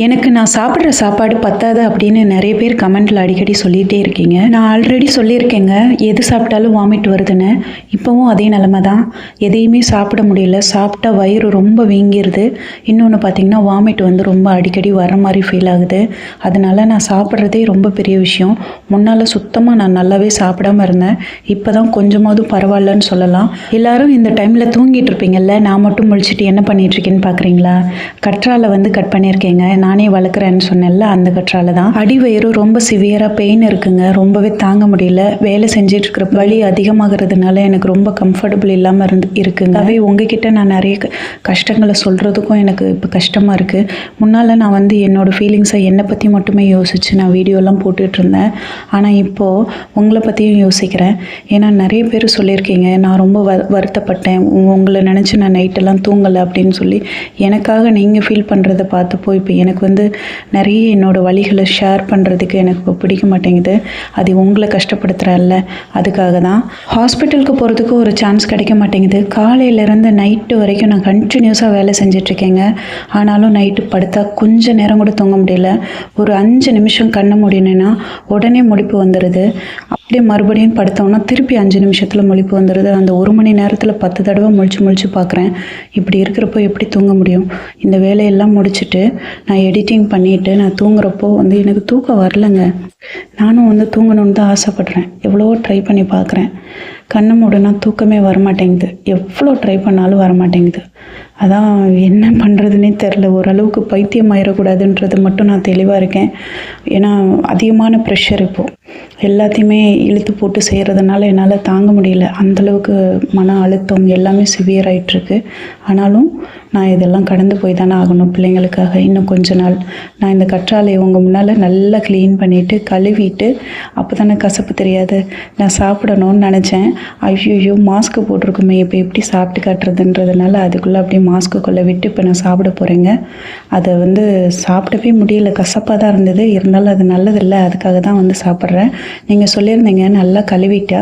எனக்கு நான் சாப்பிட்ற சாப்பாடு பத்தாது அப்படின்னு நிறைய பேர் கமெண்ட்டில் அடிக்கடி சொல்லிகிட்டே இருக்கீங்க. நான் ஆல்ரெடி சொல்லியிருக்கேங்க, எது சாப்பிட்டாலும் வாமிட் வருதுன்னு. இப்போவும் அதே நிலமை தான். எதையுமே சாப்பிட முடியல. சாப்பிட்டா வயிறு ரொம்ப வீங்கிருது. இன்னொன்று பார்த்திங்கன்னா வாமிட் வந்து ரொம்ப அடிக்கடி வர மாதிரி ஃபீல் ஆகுது. அதனால நான் சாப்பிட்றதே ரொம்ப பெரிய விஷயம். முன்னால் சுத்தமாக நான் நல்லாவே சாப்பிடாம இருந்தேன். இப்போ தான் கொஞ்சமாவது பரவாயில்லன்னு சொல்லலாம். எல்லோரும் இந்த டைமில் தூங்கிட்டு இருப்பீங்கல்ல, நான் மட்டும் முழிச்சிட்டு என்ன பண்ணிகிட்ருக்கேன்னு பார்க்குறீங்களா? கற்றாழை வந்து கட் பண்ணியிருக்கேங்க. நானே வளர்க்குறேன்னு சொன்னேன்ல, அந்த கற்றாழை தான். அடிவயிறு ரொம்ப சிவியராக பெயின் இருக்குங்க. ரொம்பவே தாங்க முடியல. வேலை செஞ்சிட்டு இருக்கிற வலி அதிகமாகிறதுனால எனக்கு ரொம்ப கம்ஃபர்டபுள் இல்லாமல் இருக்குங்க. அவே உங்ககிட்ட நான் நிறைய கஷ்டங்களை சொல்கிறதுக்கும் எனக்கு இப்போ கஷ்டமாக இருக்குது. முன்னால் நான் வந்து என்னோடய ஃபீலிங்ஸை என்னை பற்றி மட்டுமே யோசித்து நான் வீடியோலாம் போட்டுட்டு இருந்தேன். ஆனால் இப்போது உங்களை பற்றியும் யோசிக்கிறேன். ஏன்னா நிறைய பேர் சொல்லியிருக்கீங்க, நான் ரொம்ப வருத்தப்பட்டேன், உங்களை நினச்சி நான் நைட்டெல்லாம் தூங்கலை அப்படின்னு சொல்லி. எனக்காக நீங்கள் ஃபீல் பண்ணுறதை பார்த்தப்போ இப்போ எனக்கு வந்து நிறைய என்னோடய வழிகளை ஷேர் பண்ணுறதுக்கு எனக்கு இப்போ பிடிக்க மாட்டேங்குது. அது உங்களை கஷ்டப்படுத்துகிறல்ல, அதுக்காக தான். ஹாஸ்பிட்டலுக்கு போகிறதுக்கு ஒரு சான்ஸ் கிடைக்க மாட்டேங்குது. காலையிலேருந்து நைட்டு வரைக்கும் நான் கண்டினியூஸாக வேலை செஞ்சிட்ருக்கேங்க. ஆனாலும் நைட்டு படுத்தா கொஞ்சம் நேரம் கூட தூங்க முடியல. ஒரு 5 நிமிஷம் கண்ணை மூடினேன்னா உடனே முழிப்பு வந்துடுது. அப்படியே மறுபடியும் படுத்தோம்னா திருப்பி 5 நிமிஷத்தில் முழிப்பு வந்துடுது. அந்த 1 மணி நேரத்தில் 10 தடவை முழிச்சு பார்க்குறேன். இப்படி இருக்கிறப்போ எப்படி தூங்க முடியும்? இந்த வேலையெல்லாம் முடிச்சுட்டு நான் எடிட்டிங் பண்ணிவிட்டு நான் தூங்குறப்போ வந்து எனக்கு தூக்கம் வரலைங்க. நானும் வந்து தூங்கணுன்னு தான் ஆசைப்பட்றேன். எவ்வளவோ ட்ரை பண்ணி பார்க்குறேன். கண்ணை மூடனா தூக்கமே வரமாட்டேங்குது. எவ்வளோ ட்ரை பண்ணாலும் வரமாட்டேங்குது. அதான் என்ன பண்ணுறதுனே தெரில. ஓரளவுக்கு பைத்தியம் ஆயிடக்கூடாதுன்றது மட்டும் நான் தெளிவாக இருக்கேன். ஏன்னா அதிகமான ப்ரெஷர் இப்போது எல்லாத்தையுமே இழுத்து போட்டு செய்கிறதுனால என்னால் தாங்க முடியல. அந்தளவுக்கு மன அழுத்தம் எல்லாமே சிவியர் ஆகிட்டுருக்கு. ஆனாலும் நான் இதெல்லாம் கடந்து போய் தானே ஆகணும் பிள்ளைங்களுக்காக. இன்னும் கொஞ்ச நாள் நான் இந்த கற்றாழையை உங்கள் முன்னால் நல்லா க்ளீன் பண்ணிவிட்டு கழுவிட்டு, அப்போ தானே கசப்பு தெரியாது, நான் சாப்பிடணும்னு நினச்சேன். ஐயோ மாஸ்க்கு போட்டிருக்குமே, இப்போ எப்படி சாப்பிட்டு காட்டுறதுன்றதுனால அதுக்குள்ளே அப்படியே மாஸ்க்குள்ளே விட்டு இப்போ நான் சாப்பிட போகிறேங்க. அதை வந்து சாப்பிடவே முடியல. கசப்பாக தான் இருந்தது. இருந்தாலும் அது நல்லதில்லை, அதுக்காக தான் வந்து சாப்பிட்றேன். நீங்கள் சொல்லியிருந்தீங்க நல்லா கழுவிட்டா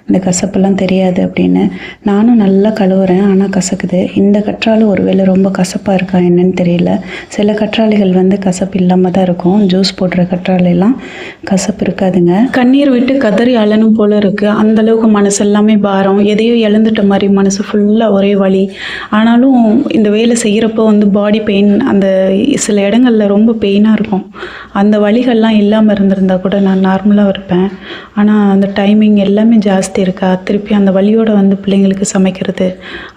இந்த கசப்பெல்லாம் தெரியாது அப்படின்னு. நானும் நல்லா கழுவுறேன், ஆனால் கசக்குது. இந்த கற்றாழை ஒருவேளை ரொம்ப கசப்பாக இருக்கா என்னன்னு தெரியல. சில கற்றாழைகள் வந்து கசப்பு இல்லாமல் தான் இருக்கும். ஜூஸ் போடுற கற்றாழைலாம் கசப்பு இருக்காதுங்க. கண்ணீர் விட்டு கதறி அழனும் போல இருக்குது. அந்தளவுக்கு மனசு எல்லாமே பாரம், எதையோ இழந்துட்ட மாதிரி மனசு ஃபுல்லாக ஒரே வலி. ஆனாலும் இந்த வேலை செய்கிறப்போ வந்து பாடி பெயின், அந்த சில இடங்களில் ரொம்ப பெயினாக இருக்கும். அந்த வலிகள்லாம் இல்லாமல் இருந்திருந்தால் கூட நான் நார்மலாக இருப்பேன். ஆனால் அந்த டைமிங் எல்லாமே ஜாஸ்தி இருக்கா. திருப்பி அந்த வலியோடு வந்து பிள்ளைங்களுக்கு சமைக்கிறது,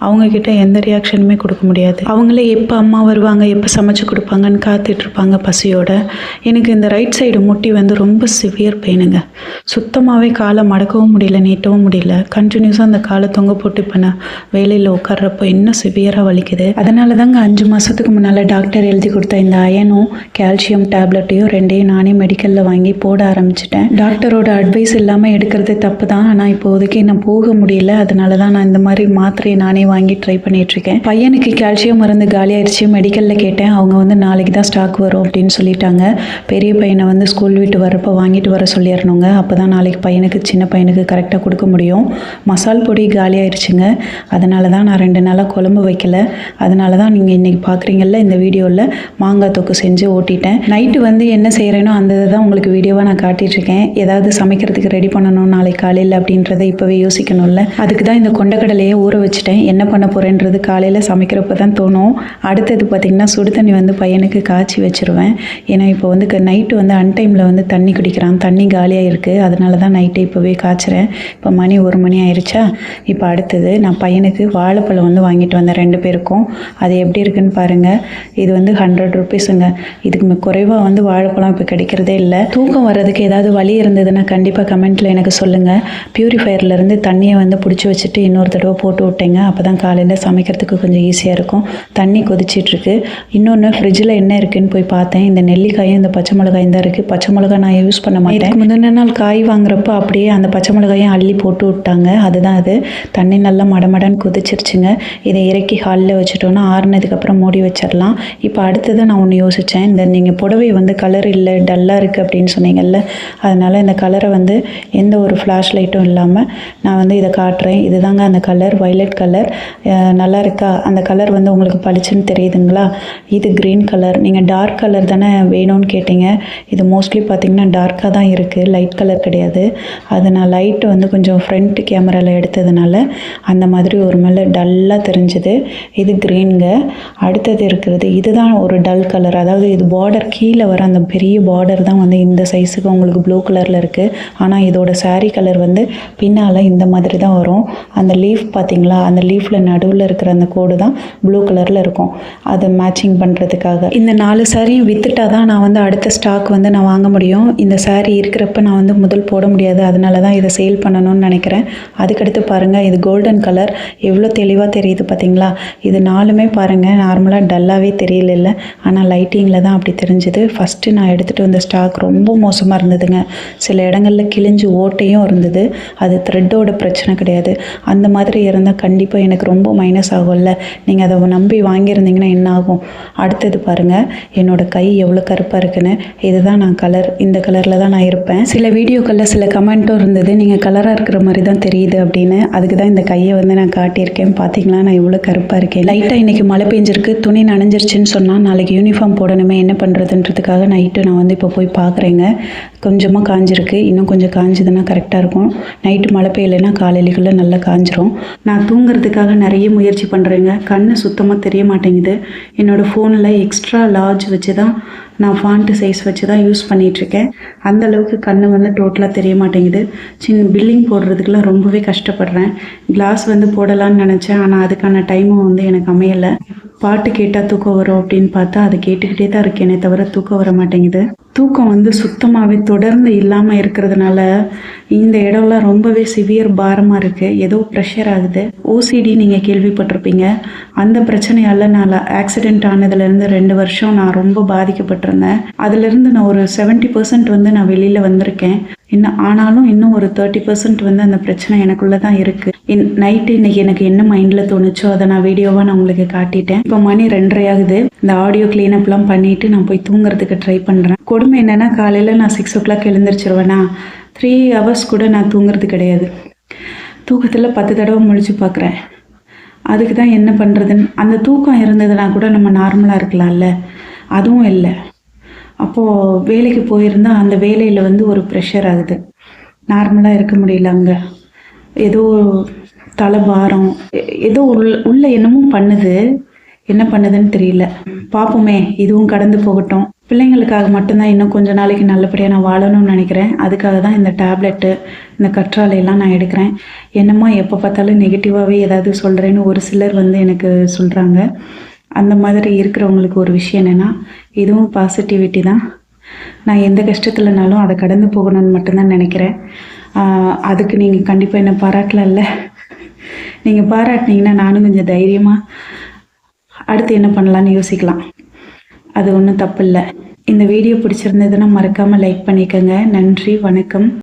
அவங்கக்கிட்ட எந்த ரியாக்ஷனுமே கொடுக்க முடியாது. அவங்களே எப்போ அம்மா வருவாங்க, எப்போ சமைச்சு கொடுப்பாங்கன்னு காத்துட்ருப்பாங்க பசியோட. எனக்கு இந்த ரைட் சைடு முட்டி வந்து ரொம்ப சிவியர் பெயினுங்க. சுத்தமாகவே காலை மடக்கவும் முடியல, நீட்டவும் முடியல. கண்டினியூஸாக அந்த காலை தொங்க போட்டு இப்போ நான் வேலையில் உட்கார்றப்போ இன்னும் சிவியராக வலிக்குது. அதனால தாங்க 5 மாதத்துக்கு முன்னால் டாக்டர் எழுதி கொடுத்த இந்த அயனும் கால்சியம் டேப்லெட்டையும் 2யும் நானே மெடிக்கலில் வாங்கி போட ஆரம்பிச்சிட்டேன். டாக்டரோட அட்வைஸ் இல்லாமல் எடுக்கிறது தப்பு தான். ஆனால் இப்போதைக்கு நான் போக முடியல. அதனால தான் நான் இந்த மாதிரி மாத்திரையை நானே வாங்கி ட்ரை பண்ணிகிட்ருக்கேன். பையனுக்கு கால்சியம் மருந்து காலியாகிடுச்சு. மெடிக்கலில் கேட்டேன். அவங்க வந்து நாளைக்கு தான் ஸ்டாக் வரும் அப்படின்னு சொல்லிட்டாங்க. பெரிய பையனை வந்து ஸ்கூல் விட்டு வரப்போ வாங்கிட்டு வர சொல்லிடணுங்க. அப்போ தான் நாளைக்கு பையனுக்கு, சின்ன பையனுக்கு கரெக்டாக கொடுக்க முடியும். மசால் பொடி காலியாகிடுச்சுங்க. அதனால தான் நான் 2 நாளாக குழம்பு வைக்கல. அதனால தான் நீங்கள் இன்றைக்கி பார்க்குறீங்கல்ல இந்த வீடியோவில் மாங்காய் தொக்கு செஞ்சு ஓட்டிட்டேன். நைட்டு வந்து என்ன செய்கிறேனோ அந்த இதை தான் உங்களுக்கு வீடியோவாக நான் காட்டிகிட்ருக்கேன். ஏதாவது சமைக்கிறதுக்கு ரெடி பண்ணணும் நாளைக்கு காலையில் அப்படின்றத இப்போவே யோசிக்கணும்ல. அதுக்கு தான் இந்த கொண்டக்கடலையை ஊற வச்சுட்டேன். என்ன பண்ண போகிறேன்றது காலையில் சமைக்கிறப்ப தான் தோணும். அடுத்தது பார்த்திங்கன்னா சுடு தண்ணி வந்து பையனுக்கு காய்ச்சி வச்சுருவேன். ஏன்னா இப்போ வந்து நைட்டு வந்து அன்டைமில் வந்து தண்ணி குடிக்கிறான். தண்ணி காலியாக இருக்குது. அதனால தான் நைட்டை இப்போவே காய்ச்சிறேன். இப்போ மணி 1 மணி ஆயிடுச்சா. இப்போ அடுத்தது நான் பையனுக்கு வாழைப்பழம் வந்து வாங்கிட்டு வந்தேன் 2 பேருக்கும். அது எப்படி இருக்குன்னு பாருங்கள். இது வந்து 100 ருபீஸுங்க. இதுக்கு குறைவாக வந்து வாழைப்பழம் இப்போ கிடைக்கிறதே இல்லை. தூக்கம் வர்றதுக்கு ஏதாவது வழி இருந்ததுன்னா கண்டிப்பாக கமெண்ட்டில் எனக்கு சொல்லுங்கள். பியூரிஃபயர்லேருந்து தண்ணியை வந்து பிடிச்சி வச்சுட்டு இன்னொரு தடவை போட்டு விட்டேங்க. அப்போ தான் காலையில் சமைக்கிறதுக்கு கொஞ்சம் ஈஸியாக இருக்கும். தண்ணி கொதிச்சிட்ருக்கு. இன்னொன்று ஃப்ரிட்ஜில் என்ன இருக்குதுன்னு போய் பார்த்தேன். இந்த நெல்லிக்காயும் இந்த பச்சை மிளகாயும் தான் இருக்குது. பச்சை மிளகாய் நான் யூஸ் பண்ண மாட்டேன். இதுக்கு முந்தின நாள் காய் வாங்குறப்போ அப்படியே அந்த பச்சை மிளகாயும் அள்ளி போட்டு விட்டாங்க. அதுதான் அது. தண்ணி நல்லா மடமடன்னு கொதிச்சிருச்சுங்க. இதை இறக்கி ஹாலில் வெயிலில் வச்சுட்டோன்னா ஆறுனதுக்கப்புறம் மூடி வச்சிடலாம். இப்போ அடுத்தது நான் ஒன்று யோசித்தேன். இந்த நீங்கள் புடவை வந்து கலர் இல்லை டல்லாக இருக்குது அப்படின்னு சொன்னீங்கல்ல, அதனால் இந்த கலரை வந்து எந்த ஒரு ஃப்ளாஷ் லைட்டும் இல்லாமல் நான் வந்து இதை காட்டுறேன். இதுதாங்க அந்த கலர், வயலட் கலர். நல்லா இருக்கா? அந்த கலர் வந்து உங்களுக்கு பளிச்சுன்னு தெரியுதுங்களா? இது க்ரீன் கலர். நீங்கள் டார்க் கலர் தானே வேணும்னு கேட்டிங்க. இது மோஸ்ட்லி பார்த்திங்கன்னா டார்க்காக தான் இருக்குது, லைட் கலர் கிடையாது. அது நான் லைட்டு வந்து கொஞ்சம் ஃப்ரண்ட் கேமராவில் எடுத்ததுனால அந்த மாதிரி ஒரு மேலே டல்லாக தெரிஞ்சுது. இது க்ரீனுங்க. அடுத்தது இருக்கிறது இதுதான் ஒரு டல் கலர். அதாவது இது பார்டர் கீழே வர அந்த பெரிய பார்டர் தான் வந்து இந்த சைஸுக்கு உங்களுக்கு ப்ளூ கலரில் இருக்குது. ஆனால் இதோட saree கலர் வந்து பின்னால் இந்த மாதிரி தான் வரும். அந்த லீஃப் பார்த்திங்களா, அந்த லீஃபில் நடுவில் இருக்கிற அந்த கோடு தான் ப்ளூ கலரில் இருக்கும். அதை மேட்சிங் பண்ணுறதுக்காக இந்த 4 சாரியும் விற்றுட்டா தான் நான் வந்து அடுத்த ஸ்டாக் வந்து நான் வாங்க முடியும். இந்த saree இருக்கிறப்ப நான் வந்து முதல் போட முடியாது. அதனால தான் இதை சேல் பண்ணணும்னு நினைக்கிறேன். அதுக்கடுத்து பாருங்கள், இது கோல்டன் கலர். எவ்வளோ தெளிவாக தெரியுது பார்த்தீங்களா? இது 4மே பாருங்கள், நார்மலாக டல்லாகவே தெரியல, ஆனால் லைட்டிங்கில் தான் அப்படி தெரிஞ்சுது. ஃபஸ்ட்டு நான் எடுத்துகிட்டு வந்த ஸ்டாக் ரொம்ப மோசமாக இருந்ததுங்க. சில இடங்களில் கிழிஞ்சு ஓட்டையும் இருந்தது. அது த்ரெட்டோட பிரச்சனை கிடையாது. அந்த மாதிரி இருந்தால் கண்டிப்பாக எனக்கு ரொம்ப மைனஸ் ஆகும்ல. நீங்கள் அதை நம்பி வாங்கியிருந்தீங்கன்னா என்ன ஆகும்? அடுத்தது பாருங்கள், என்னோட கை எவ்வளோ கருப்பாக இருக்குன்னு. இதுதான் நான் கலர், இந்த கலரில் தான் நான் இருப்பேன். சில வீடியோக்களில் சில கமெண்ட்டும் இருந்தது, நீங்கள் கலராக இருக்கிற மாதிரி தான் தெரியுது அப்படின்னு. அதுக்கு தான் இந்த கையை வந்து நான் காட்டியிருக்கேன். பார்த்தீங்களா நான் இவ்வளோ கருப்பாக இருக்கேன். லைட்டாக இன்றைக்கி மழை பெஞ்சிருக்கு, துணி நனைஞ்சிருச்சுன்னு சொன்னால் நாளைக்கு யூனிஃபார்ம் போடணுமே, என்ன பண்ணுறதுன்றதுக்காக நைட்டு நான் வந்து இப்போ போய் பார்க்குறேங்க. கொஞ்சமாக காஞ்சிருக்கு, இன்னும் கொஞ்சம் காஞ்சதுன்னா கரெக்டாக இருக்கும். நைட்டு மழை பெய்யலைன்னா காலையிலுக்குள்ளே நல்லா காஞ்சிரும். நான் தூங்குறதுக்காக நிறைய முயற்சி பண்ணுறேங்க. கண்ணு சுத்தமாக தெரிய மாட்டேங்குது. என்னோடய ஃபோனில் எக்ஸ்ட்ரா லார்ஜ் வச்சு தான் நான் ஃபாண்ட்டு சைஸ் வச்சு தான் யூஸ் பண்ணிகிட்ருக்கேன். அந்தளவுக்கு கண்ணு வந்து டோட்டலாக தெரிய மாட்டேங்குது. பில்லிங் போடுறதுக்கெலாம் ரொம்பவே கஷ்டப்படுறேன். கிளாஸ் வந்து போடலான்னு நினச்சேன், ஆனால் அதுக்கான டைமும் வந்து எனக்கு அமையலை. பாட்டு கேட்டால் தூக்கம் வரும் அப்படின்னு பார்த்தா அதை கேட்டுக்கிட்டே தான் இருக்கேனே தவிர தூக்கம் வர மாட்டேங்குது. தூக்கம் வந்து சுத்தமாகவே தொடர்ந்து இல்லாமல் இருக்கிறதுனால இந்த இடம்லாம் ரொம்பவே சிவியர் பாரமாக இருக்குது. ஏதோ ப்ரெஷர் ஆகுது. ஓசிடி நீங்கள் கேள்விப்பட்டிருப்பீங்க. அந்த பிரச்சனையால் நான் ஆக்சிடெண்ட் ஆனதுலேருந்து 2 வருஷம் நான் ரொம்ப பாதிக்கப்பட்டிருந்தேன். அதுலேருந்து நான் ஒரு 70% வந்து நான் வெளியில் வந்திருக்கேன். ஆனாலும் இன்னும் ஒரு 30% வந்து அந்த பிரச்சனை எனக்குள்ளே தான் இருக்குது. நைட்டு இன்றைக்கி எனக்கு என்ன மைண்டில் தோணுச்சோ அதை நான் வீடியோவாக நான் உங்களுக்கு காட்டிட்டேன். இப்போ மணி 2:30 ஆகுது. இந்த ஆடியோ கிளீனப்லாம் பண்ணிவிட்டு நான் போய் தூங்குறதுக்கு ட்ரை பண்ணுறேன். கொடுமை என்னென்னா, காலையில் நான் 6 o'clock எழுந்திரிச்சிருவேனா, 3 hours கூட நான் தூங்குறது கிடையாது. தூக்கத்தில் 10 தடவை முழிச்சு பார்க்குறேன். அதுக்கு தான் என்ன பண்ணுறதுன்னு. அந்த தூக்கம் இருந்ததுன்னா கூட நம்ம நார்மலாக இருக்கலாம்ல, அதுவும் இல்லை. அப்போது வேலைக்கு போயிருந்தால் அந்த வேலையில் வந்து ஒரு ப்ரெஷர் ஆகுது. நார்மலாக இருக்க முடியல. அங்கே ஏதோ தலைபாரம், ஏதோ உள்ள என்னமோ பண்ணுது. என்ன பண்ணுதுன்னு தெரியல. பார்ப்போமே, இதுவும் கடந்து போகட்டும். பிள்ளைங்களுக்காக மட்டும்தான் இன்னும் கொஞ்ச நாளைக்கு நல்லபடியாக நான் வாழணும்னு நினைக்கிறேன். அதுக்காக தான் இந்த டேப்லெட்டு, இந்த கற்றாழையெல்லாம் நான் எடுக்கிறேன். என்னம்மா எப்போ பார்த்தாலும் நெகட்டிவாகவே ஏதாவது சொல்கிறேன்னு ஒரு சிலர் வந்து எனக்கு சொல்கிறாங்க. அந்த மாதிரி இருக்கிறவங்களுக்கு ஒரு விஷயம் என்னென்னா, இதுவும் பாசிட்டிவிட்டி தான். நான் எந்த கஷ்டத்துலனாலும் அதை கடந்து போகணும்னு மட்டும்தான் நினைக்கிறேன். அதுக்கு நீங்கள் கண்டிப்பாக என்னை பாராட்டலாம்ல. நீங்கள் பாராட்டினீங்கன்னா நானும் கொஞ்சம் தைரியமாக அடுத்து என்ன பண்ணலான்னு யோசிக்கலாம். அது ஒன்றும் தப்பு இல்லை. இந்த வீடியோ பிடிச்சிருந்ததுன்னா மறக்காமல் லைக் பண்ணிக்கோங்க. நன்றி, வணக்கம்.